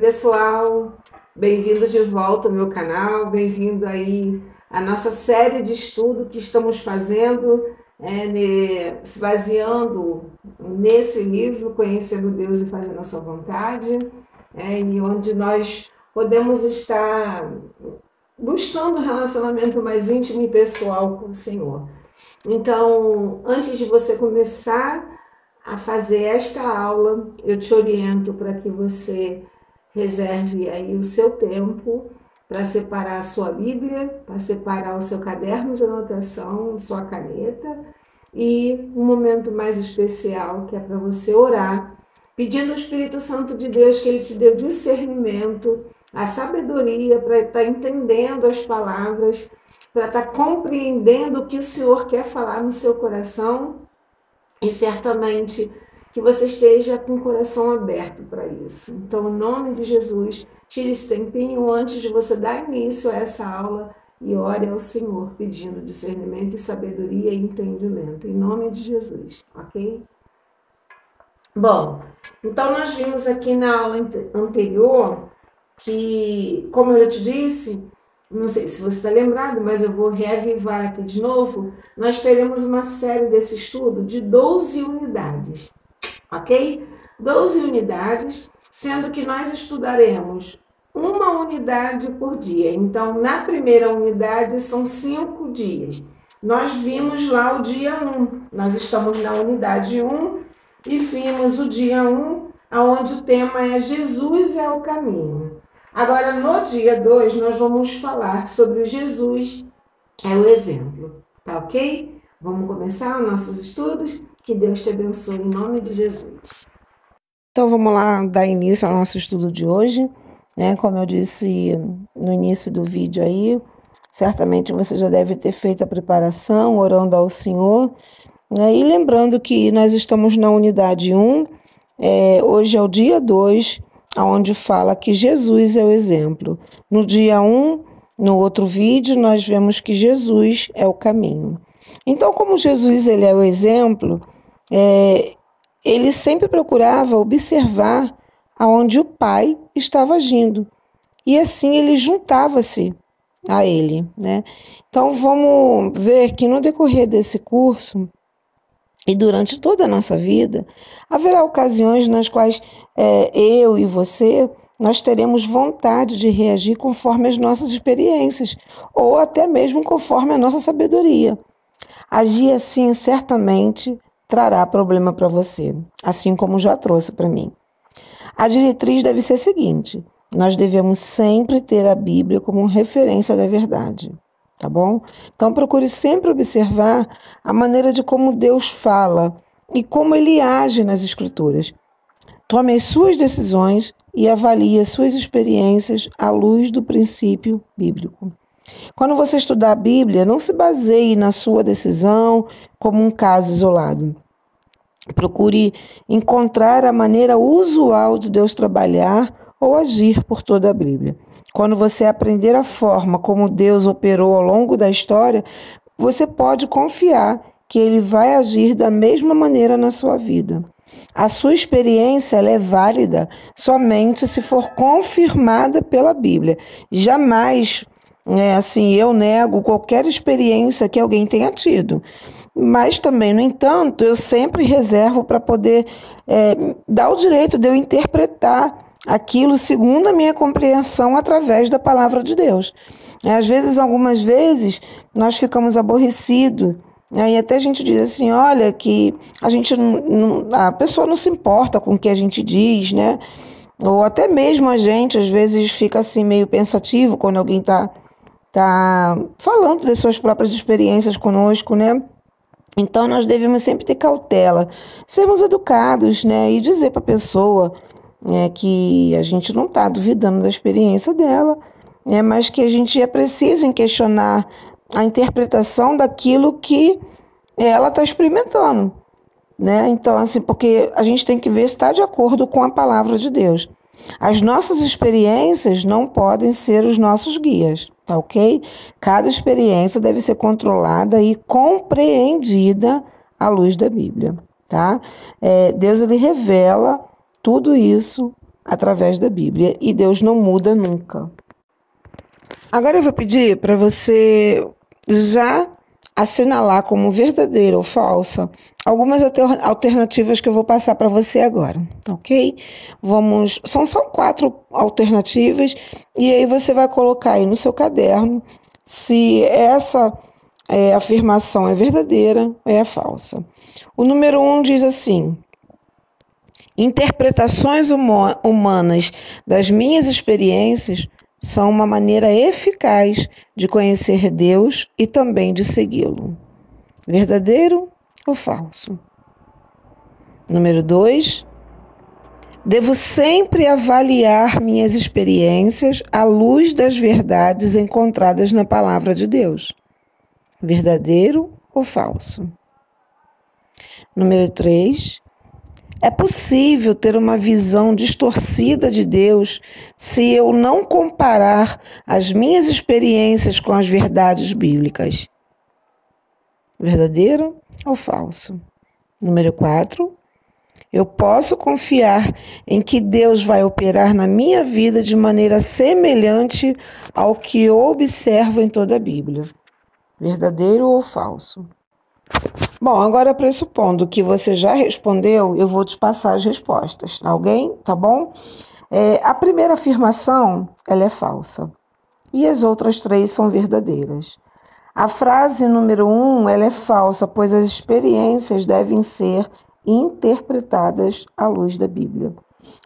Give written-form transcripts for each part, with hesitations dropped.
pessoal, bem-vindos de volta ao meu canal, bem-vindo aí à nossa série de estudo que estamos fazendo, se baseando nesse livro, Conhecendo Deus e Fazendo a Sua Vontade, e onde nós podemos estar buscando um relacionamento mais íntimo e pessoal com o Senhor. Então, antes de você começar a fazer esta aula, eu te oriento para que você reserve aí o seu tempo para separar a sua Bíblia, para separar o seu caderno de anotação, sua caneta e um momento mais especial que é para você orar, pedindo ao Espírito Santo de Deus que Ele te dê o discernimento, a sabedoria para estar entendendo as palavras, para estar compreendendo o que o Senhor quer falar no seu coração e certamente que você esteja com o coração aberto para isso. Então, em nome de Jesus, tire esse tempinho antes de você dar início a essa aula e ore ao Senhor pedindo discernimento e sabedoria e entendimento, em nome de Jesus, ok? Bom, então nós vimos aqui na aula anterior que, como eu já te disse, não sei se você está lembrado, mas eu vou reavivar aqui de novo, nós teremos uma série desse estudo de 12 unidades, ok? 12 unidades, sendo que nós estudaremos uma unidade por dia. Então, na primeira unidade são 5 dias. Nós vimos lá o dia 1, nós estamos na unidade 1 e vimos o dia 1, onde o tema é Jesus é o caminho. Agora, no dia 2, nós vamos falar sobre o Jesus é o exemplo, tá ok? Vamos começar os nossos estudos? Que Deus te abençoe em nome de Jesus. Então, vamos lá dar início ao nosso estudo de hoje, né? Como eu disse no início do vídeo aí, certamente você já deve ter feito a preparação, orando ao Senhor, né? E lembrando que nós estamos na unidade 1, hoje é o dia 2, onde fala que Jesus é o exemplo. No dia 1, no outro vídeo, nós vemos que Jesus é o caminho. Então, como Jesus ele é o exemplo, ele sempre procurava observar aonde o Pai estava agindo. E assim ele juntava-se a ele, né? Então, vamos ver que no decorrer desse curso e durante toda a nossa vida, haverá ocasiões nas quais eu e você, nós teremos vontade de reagir conforme as nossas experiências, ou até mesmo conforme a nossa sabedoria. Agir assim certamente trará problema para você, assim como já trouxe para mim. A diretriz deve ser a seguinte: nós devemos sempre ter a Bíblia como referência da verdade. Tá bom? Então, procure sempre observar a maneira de como Deus fala e como Ele age nas Escrituras. Tome as suas decisões e avalie as suas experiências à luz do princípio bíblico. Quando você estudar a Bíblia, não se baseie na sua decisão como um caso isolado. Procure encontrar a maneira usual de Deus trabalhar ou agir por toda a Bíblia. Quando você aprender a forma como Deus operou ao longo da história, você pode confiar que Ele vai agir da mesma maneira na sua vida. A sua experiência ela é válida somente se for confirmada pela Bíblia. Jamais, eu nego qualquer experiência que alguém tenha tido. Mas também, no entanto, eu sempre reservo para poder dar o direito de eu interpretar aquilo segundo a minha compreensão através da palavra de Deus. Às vezes, algumas vezes, nós ficamos aborrecidos, e até a gente diz assim, olha, que a pessoa não se importa com o que a gente diz, né? Ou até mesmo a gente, às vezes, fica assim meio pensativo quando alguém está falando das suas próprias experiências conosco, né? Então, nós devemos sempre ter cautela, sermos educados, né? E dizer para a pessoa que a gente não está duvidando da experiência dela, mas que a gente é preciso em questionar a interpretação daquilo que ela está experimentando, né? Então, assim, porque a gente tem que ver se está de acordo com a palavra de Deus. As nossas experiências não podem ser os nossos guias, tá ok? Cada experiência deve ser controlada e compreendida à luz da Bíblia, tá? Deus, ele revela tudo isso através da Bíblia. E Deus não muda nunca. Agora eu vou pedir para você já assinalar como verdadeira ou falsa algumas alternativas que eu vou passar para você agora, ok? São só 4 alternativas e aí você vai colocar aí no seu caderno se essa afirmação é verdadeira ou é falsa. O número 1 diz assim: interpretações humanas das minhas experiências são uma maneira eficaz de conhecer Deus e também de segui-lo. Verdadeiro ou falso? Número 2. Devo sempre avaliar minhas experiências à luz das verdades encontradas na palavra de Deus. Verdadeiro ou falso? Número 3. É possível ter uma visão distorcida de Deus se eu não comparar as minhas experiências com as verdades bíblicas. Verdadeiro ou falso? Número 4. Eu posso confiar em que Deus vai operar na minha vida de maneira semelhante ao que eu observo em toda a Bíblia. Verdadeiro ou falso? Bom, agora pressupondo que você já respondeu, eu vou te passar as respostas. Alguém? Tá bom? A primeira afirmação, ela é falsa. E as outras 3 são verdadeiras. A frase número 1, ela é falsa, pois as experiências devem ser interpretadas à luz da Bíblia.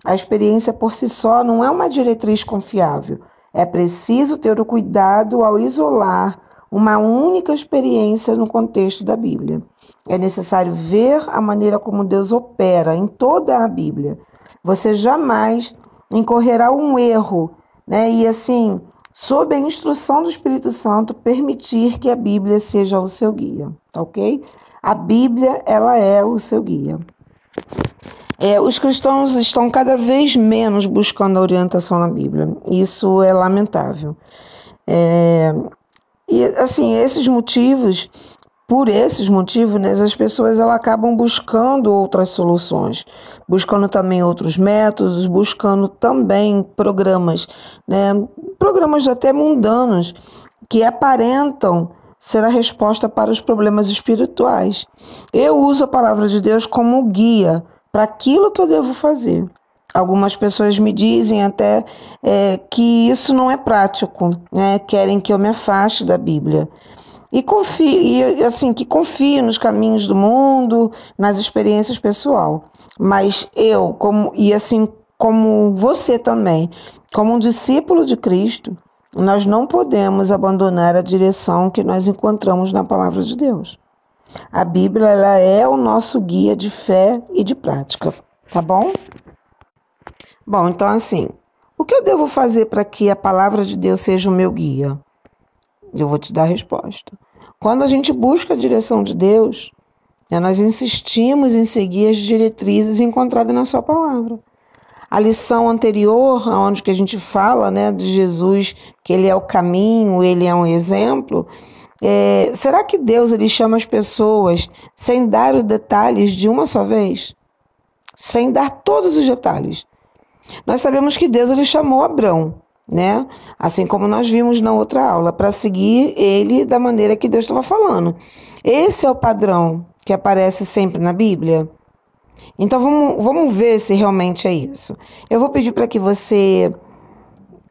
A experiência por si só não é uma diretriz confiável. É preciso ter o cuidado ao isolar uma única experiência no contexto da Bíblia. É necessário ver a maneira como Deus opera em toda a Bíblia. Você jamais incorrerá um erro, né? E assim, sob a instrução do Espírito Santo, permitir que a Bíblia seja o seu guia, tá ok? A Bíblia, ela é o seu guia. Os cristãos estão cada vez menos buscando a orientação na Bíblia. Isso é lamentável. E assim, por esses motivos, né, as pessoas acabam buscando outras soluções, buscando também outros métodos, buscando também programas, né, programas até mundanos, que aparentam ser a resposta para os problemas espirituais. Eu uso a palavra de Deus como guia para aquilo que eu devo fazer. Algumas pessoas me dizem até que isso não é prático, né? Querem que eu me afaste da Bíblia. Que confie nos caminhos do mundo, nas experiências pessoais. Mas como você também, como um discípulo de Cristo, nós não podemos abandonar a direção que nós encontramos na palavra de Deus. A Bíblia, ela é o nosso guia de fé e de prática, tá bom? Bom, então assim, o que eu devo fazer para que a palavra de Deus seja o meu guia? Eu vou te dar a resposta. Quando a gente busca a direção de Deus, nós insistimos em seguir as diretrizes encontradas na sua palavra. A lição anterior, onde que a gente fala, né, de Jesus, que ele é o caminho, ele é um exemplo, será que Deus ele chama as pessoas sem dar os detalhes de uma só vez? Sem dar todos os detalhes. Nós sabemos que Deus ele chamou Abrão, né? Assim como nós vimos na outra aula, para seguir ele da maneira que Deus estava falando. Esse é o padrão que aparece sempre na Bíblia. Então vamos ver se realmente é isso. Eu vou pedir para que você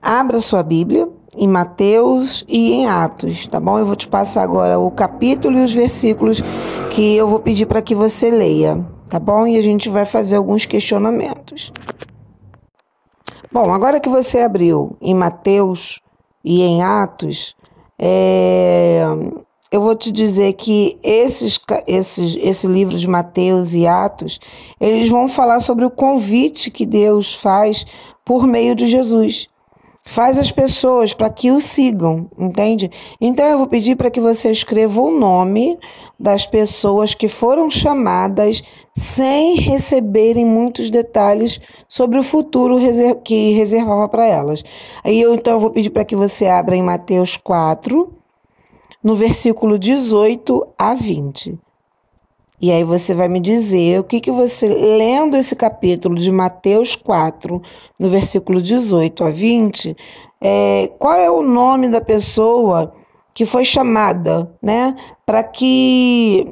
abra sua Bíblia em Mateus e em Atos, tá bom? Eu vou te passar agora o capítulo e os versículos que eu vou pedir para que você leia, tá bom? E a gente vai fazer alguns questionamentos. Bom, agora que você abriu em Mateus e em Atos, eu vou te dizer que esse livro de Mateus e Atos, eles vão falar sobre o convite que Deus faz por meio de Jesus. Faz as pessoas para que o sigam, entende? Então eu vou pedir para que você escreva o nome das pessoas que foram chamadas sem receberem muitos detalhes sobre o futuro que reservava para elas. Então eu vou pedir para que você abra em Mateus 4, no versículo 18 a 20. E aí você vai me dizer o que você, lendo esse capítulo de Mateus 4, no versículo 18 a 20, qual é o nome da pessoa que foi chamada, né? Para que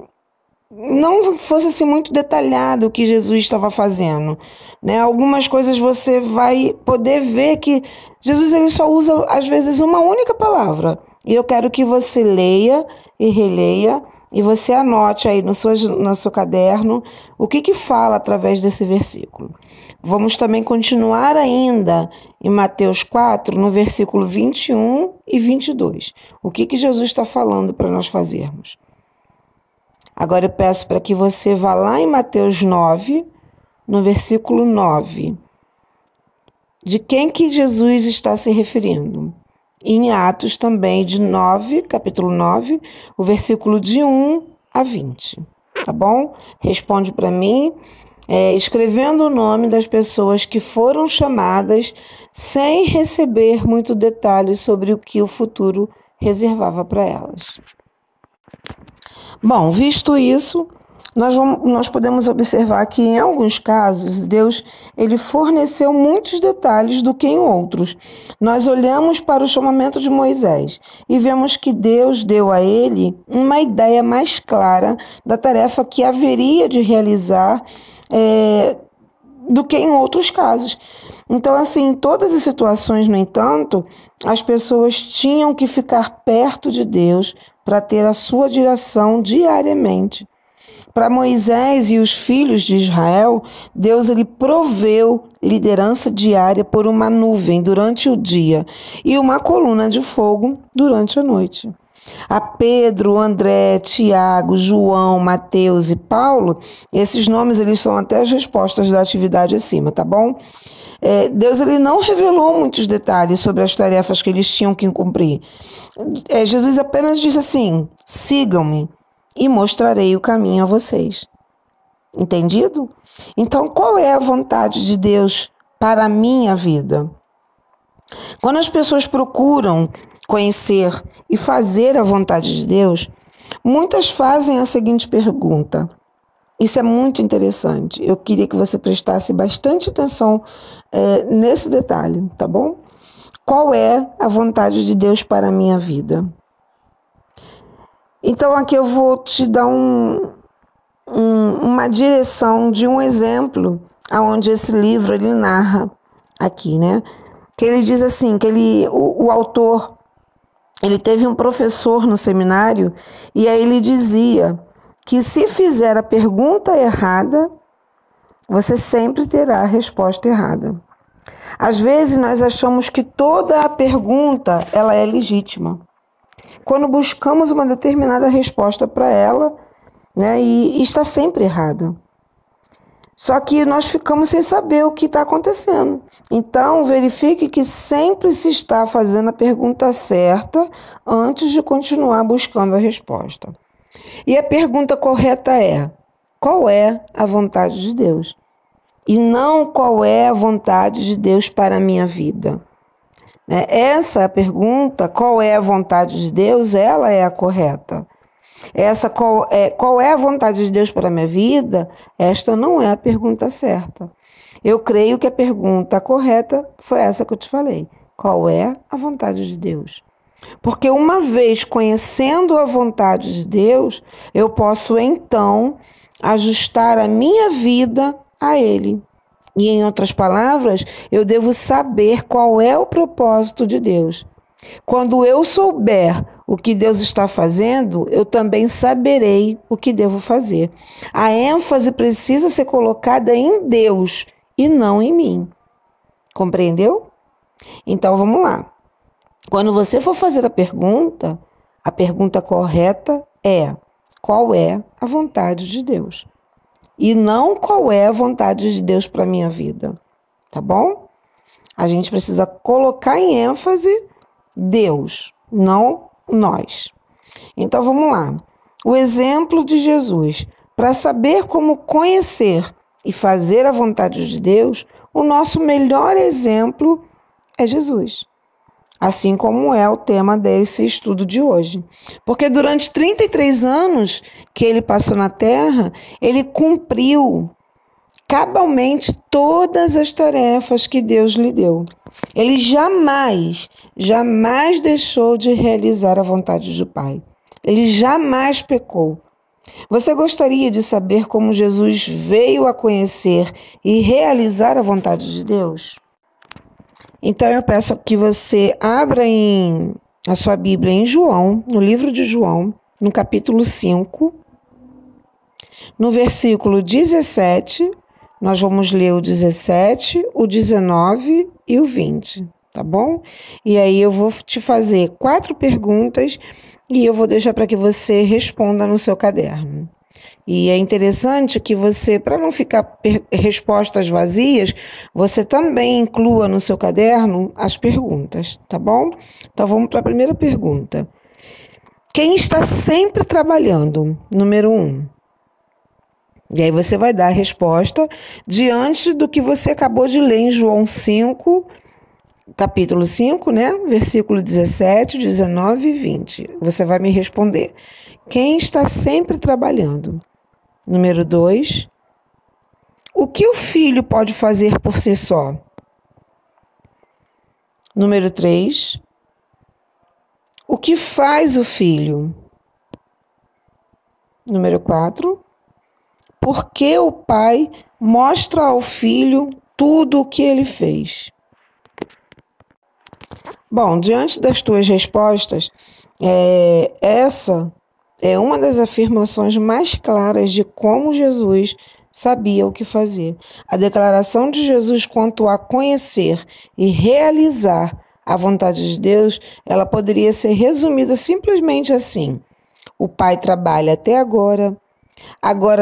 não fosse assim muito detalhado o que Jesus estava fazendo, né? Algumas coisas você vai poder ver que Jesus ele só usa às vezes uma única palavra. E eu quero que você leia e releia e você anote aí no seu caderno o que fala através desse versículo. Vamos também continuar ainda em Mateus 4, no versículo 21 e 22. O que Jesus está falando para nós fazermos? Agora eu peço para que você vá lá em Mateus 9, no versículo 9. De quem que Jesus está se referindo? Em Atos também de 9, capítulo 9, o versículo de 1 a 20. Tá bom? Responde para mim, escrevendo o nome das pessoas que foram chamadas sem receber muito detalhes sobre o que o futuro reservava para elas. Bom, visto isso, nós podemos observar que em alguns casos Deus ele forneceu muitos detalhes do que em outros. Nós olhamos para o chamamento de Moisés e vemos que Deus deu a ele uma ideia mais clara da tarefa que haveria de realizar do que em outros casos. Então, assim, em todas as situações, no entanto, as pessoas tinham que ficar perto de Deus para ter a sua direção diariamente. Para Moisés e os filhos de Israel, Deus ele proveu liderança diária por uma nuvem durante o dia e uma coluna de fogo durante a noite. A Pedro, André, Tiago, João, Mateus e Paulo, esses nomes eles são até as respostas da atividade acima, tá bom? Deus ele não revelou muitos detalhes sobre as tarefas que eles tinham que cumprir. Jesus apenas disse assim: sigam-me e mostrarei o caminho a vocês. Entendido? Então, qual é a vontade de Deus para a minha vida? Quando as pessoas procuram conhecer e fazer a vontade de Deus, muitas fazem a seguinte pergunta. Isso é muito interessante. Eu queria que você prestasse bastante atenção nesse detalhe, tá bom? Qual é a vontade de Deus para a minha vida? Então, aqui eu vou te dar uma direção de um exemplo onde esse livro ele narra aqui, né? Que ele diz assim, que o autor, ele teve um professor no seminário e aí ele dizia que se fizer a pergunta errada, você sempre terá a resposta errada. Às vezes nós achamos que toda a pergunta ela é legítima. Quando buscamos uma determinada resposta para ela, né, e está sempre errada. Só que nós ficamos sem saber o que está acontecendo. Então, verifique que sempre se está fazendo a pergunta certa antes de continuar buscando a resposta. E a pergunta correta é: qual é a vontade de Deus? E não qual é a vontade de Deus para a minha vida. Essa pergunta, qual é a vontade de Deus, ela é a correta. Essa qual é a vontade de Deus para a minha vida, esta não é a pergunta certa. Eu creio que a pergunta correta foi essa que eu te falei. Qual é a vontade de Deus? Porque uma vez conhecendo a vontade de Deus, eu posso então ajustar a minha vida a Ele. E em outras palavras, eu devo saber qual é o propósito de Deus. Quando eu souber o que Deus está fazendo, eu também saberei o que devo fazer. A ênfase precisa ser colocada em Deus e não em mim. Compreendeu? Então vamos lá. Quando você for fazer a pergunta correta é: qual é a vontade de Deus? E não qual é a vontade de Deus para a minha vida. Tá bom? A gente precisa colocar em ênfase Deus, não nós. Então vamos lá. O exemplo de Jesus. Para saber como conhecer e fazer a vontade de Deus, o nosso melhor exemplo é Jesus. assim como é o tema desse estudo de hoje. Porque durante 33 anos que ele passou na Terra, ele cumpriu cabalmente todas as tarefas que Deus lhe deu. Ele jamais deixou de realizar a vontade do Pai. Ele jamais pecou. Você gostaria de saber como Jesus veio a conhecer e realizar a vontade de Deus? Então eu peço que você abra a sua Bíblia em João, no livro de João, no capítulo 5, no versículo 17, nós vamos ler o 17, o 19 e o 20, tá bom? E aí eu vou te fazer 4 perguntas e eu vou deixar para que você responda no seu caderno. E é interessante que você, para não ficar respostas vazias, você também inclua no seu caderno as perguntas, tá bom? Então vamos para a primeira pergunta. Quem está sempre trabalhando? Número 1. E aí você vai dar a resposta diante do que você acabou de ler em João 5, capítulo 5, né? Versículo 17, 19 e 20. Você vai me responder. Quem está sempre trabalhando? Número 2. O que o filho pode fazer por si só? Número 3. O que faz o filho? Número 4. Por que o pai mostra ao filho tudo o que ele fez? Bom, diante das tuas respostas, essa é uma das afirmações mais claras de como Jesus sabia o que fazer. A declaração de Jesus quanto a conhecer e realizar a vontade de Deus, ela poderia ser resumida simplesmente assim: o Pai trabalha até agora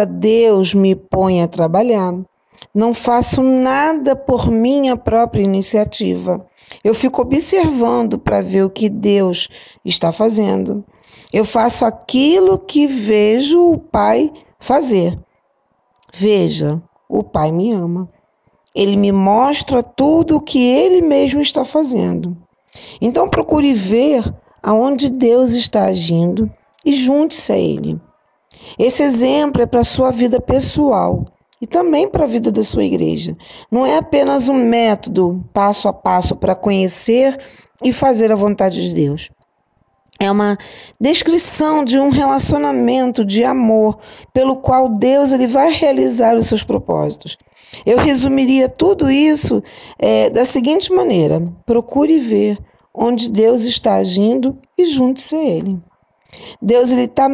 Deus me põe a trabalhar. Não faço nada por minha própria iniciativa. Eu fico observando para ver o que Deus está fazendo. Eu faço aquilo que vejo o Pai fazer. Veja, o Pai me ama. Ele me mostra tudo o que Ele mesmo está fazendo. Então procure ver aonde Deus está agindo e junte-se a Ele. Esse exemplo é para a sua vida pessoal e também para a vida da sua igreja. Não é apenas um método passo a passo para conhecer e fazer a vontade de Deus. É uma descrição de um relacionamento de amor pelo qual Deus ele vai realizar os seus propósitos. Eu resumiria tudo isso da seguinte maneira: procure ver onde Deus está agindo e junte-se a Ele. Deus está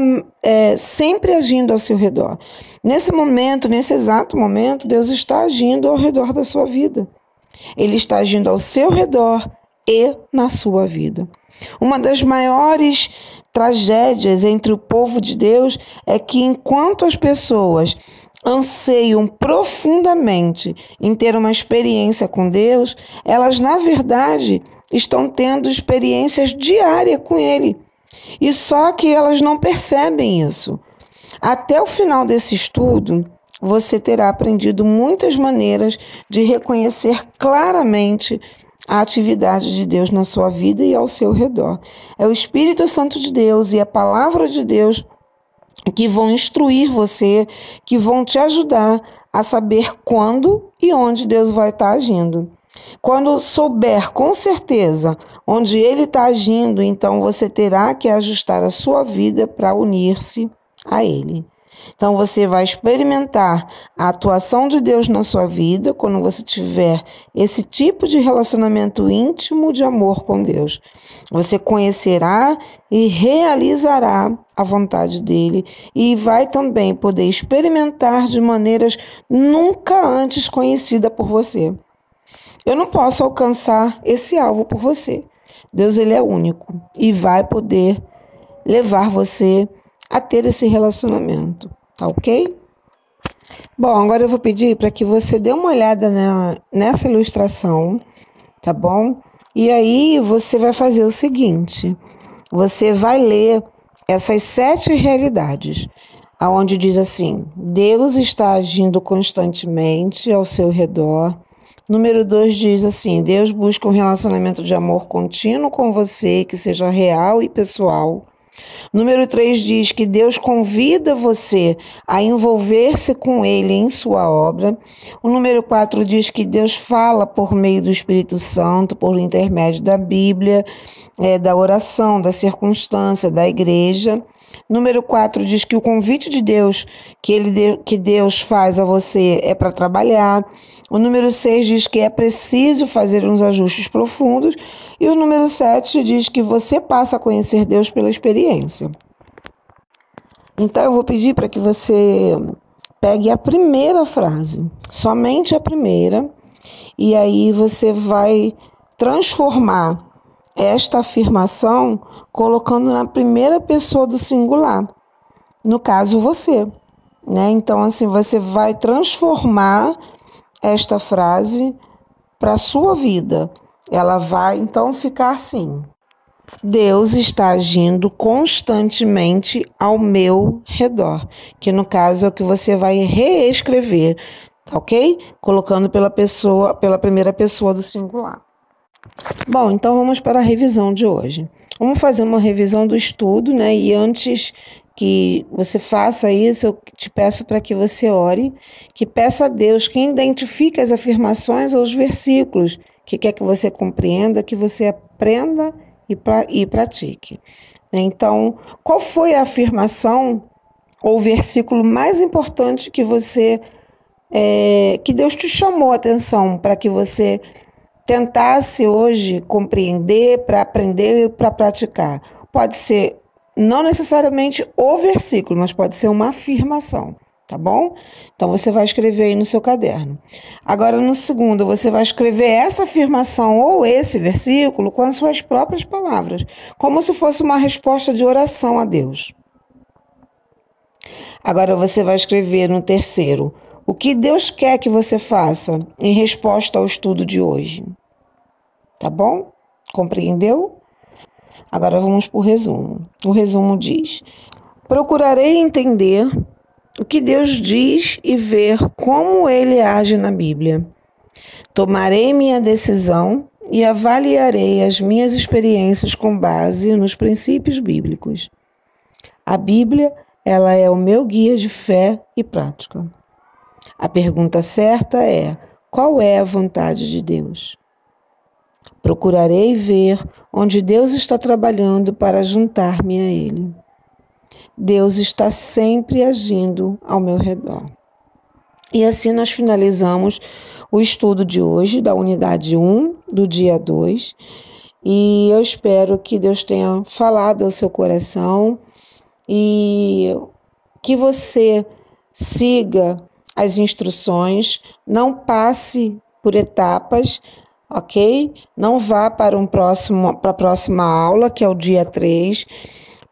sempre agindo ao seu redor. Nesse momento, nesse exato momento, Deus está agindo ao redor da sua vida. Ele está agindo ao seu redor e na sua vida. Uma das maiores tragédias entre o povo de Deus é que enquanto as pessoas anseiam profundamente em ter uma experiência com Deus, elas na verdade estão tendo experiências diárias com Ele. E só que elas não percebem isso. Até o final desse estudo, você terá aprendido muitas maneiras de reconhecer claramente a atividade de Deus na sua vida e ao seu redor. É o Espírito Santo de Deus e a Palavra de Deus que vão instruir você, que vão te ajudar a saber quando e onde Deus vai estar agindo. Quando souber com certeza onde Ele está agindo, então você terá que ajustar a sua vida para unir-se a Ele. Então você vai experimentar a atuação de Deus na sua vida quando você tiver esse tipo de relacionamento íntimo de amor com Deus. Você conhecerá e realizará a vontade dEle e vai também poder experimentar de maneiras nunca antes conhecidas por você. Eu não posso alcançar esse alvo por você. Deus ele é único e vai poder levar você a ter esse relacionamento, tá ok? Bom, agora eu vou pedir para que você dê uma olhada nessa ilustração, tá bom? E aí você vai fazer o seguinte, você vai ler essas 7 realidades, aonde diz assim: Deus está agindo constantemente ao seu redor, Número 2 diz assim: Deus busca um relacionamento de amor contínuo com você, que seja real e pessoal. Número 3 diz que Deus convida você a envolver-se com Ele em sua obra. O número 4 diz que Deus fala por meio do Espírito Santo, por intermédio da Bíblia, da oração, da circunstância, da igreja. Número 4 diz que o convite de Deus, que Deus faz a você é para trabalhar. O número 6 diz que é preciso fazer uns ajustes profundos. E o número 7 diz que você passa a conhecer Deus pela experiência. Então eu vou pedir para que você pegue a primeira frase, somente a primeira, e aí você vai transformar esta afirmação colocando na primeira pessoa do singular, no caso você, né? Então assim, você vai transformar esta frase para a sua vida. Ela vai então ficar assim: Deus está agindo constantemente ao meu redor, que no caso é o que você vai reescrever, tá ok? Colocando pela primeira pessoa do singular. Bom, então vamos para a revisão de hoje. Vamos fazer uma revisão do estudo, né? E antes que você faça isso, eu te peço para que você ore, que peça a Deus que identifique as afirmações ou os versículos que quer que você compreenda, que você aprenda e pratique. Então, qual foi a afirmação ou o versículo mais importante que que Deus te chamou a atenção para que você tentasse hoje compreender, para aprender e para praticar? Pode ser não necessariamente o versículo, mas pode ser uma afirmação, tá bom? Então você vai escrever aí no seu caderno. Agora no segundo, você vai escrever essa afirmação ou esse versículo com as suas próprias palavras, como se fosse uma resposta de oração a Deus. Agora você vai escrever no terceiro: o que Deus quer que você faça em resposta ao estudo de hoje. Tá bom? Compreendeu? Agora vamos para o resumo. O resumo diz: procurarei entender o que Deus diz e ver como Ele age na Bíblia. Tomarei minha decisão e avaliarei as minhas experiências com base nos princípios bíblicos. A Bíblia, ela é o meu guia de fé e prática. A pergunta certa é: qual é a vontade de Deus? Procurarei ver onde Deus está trabalhando para juntar-me a Ele. Deus está sempre agindo ao meu redor. E assim nós finalizamos o estudo de hoje, da unidade 1, do dia 2. E eu espero que Deus tenha falado ao seu coração e que você siga as instruções, não passe por etapas, ok? Não vá para a próxima aula, que é o dia 3,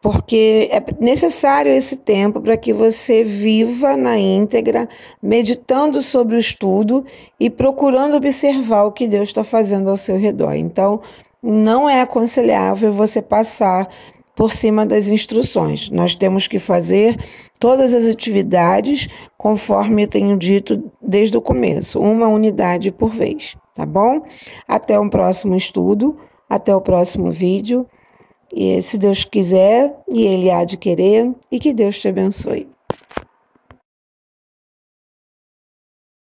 porque é necessário esse tempo para que você viva na íntegra, meditando sobre o estudo e procurando observar o que Deus está fazendo ao seu redor. Então, não é aconselhável você passar por cima das instruções. Nós temos que fazer todas as atividades conforme eu tenho dito desde o começo, uma unidade por vez, tá bom? Até o próximo estudo, até o próximo vídeo, e se Deus quiser, e Ele há de querer, e que Deus te abençoe.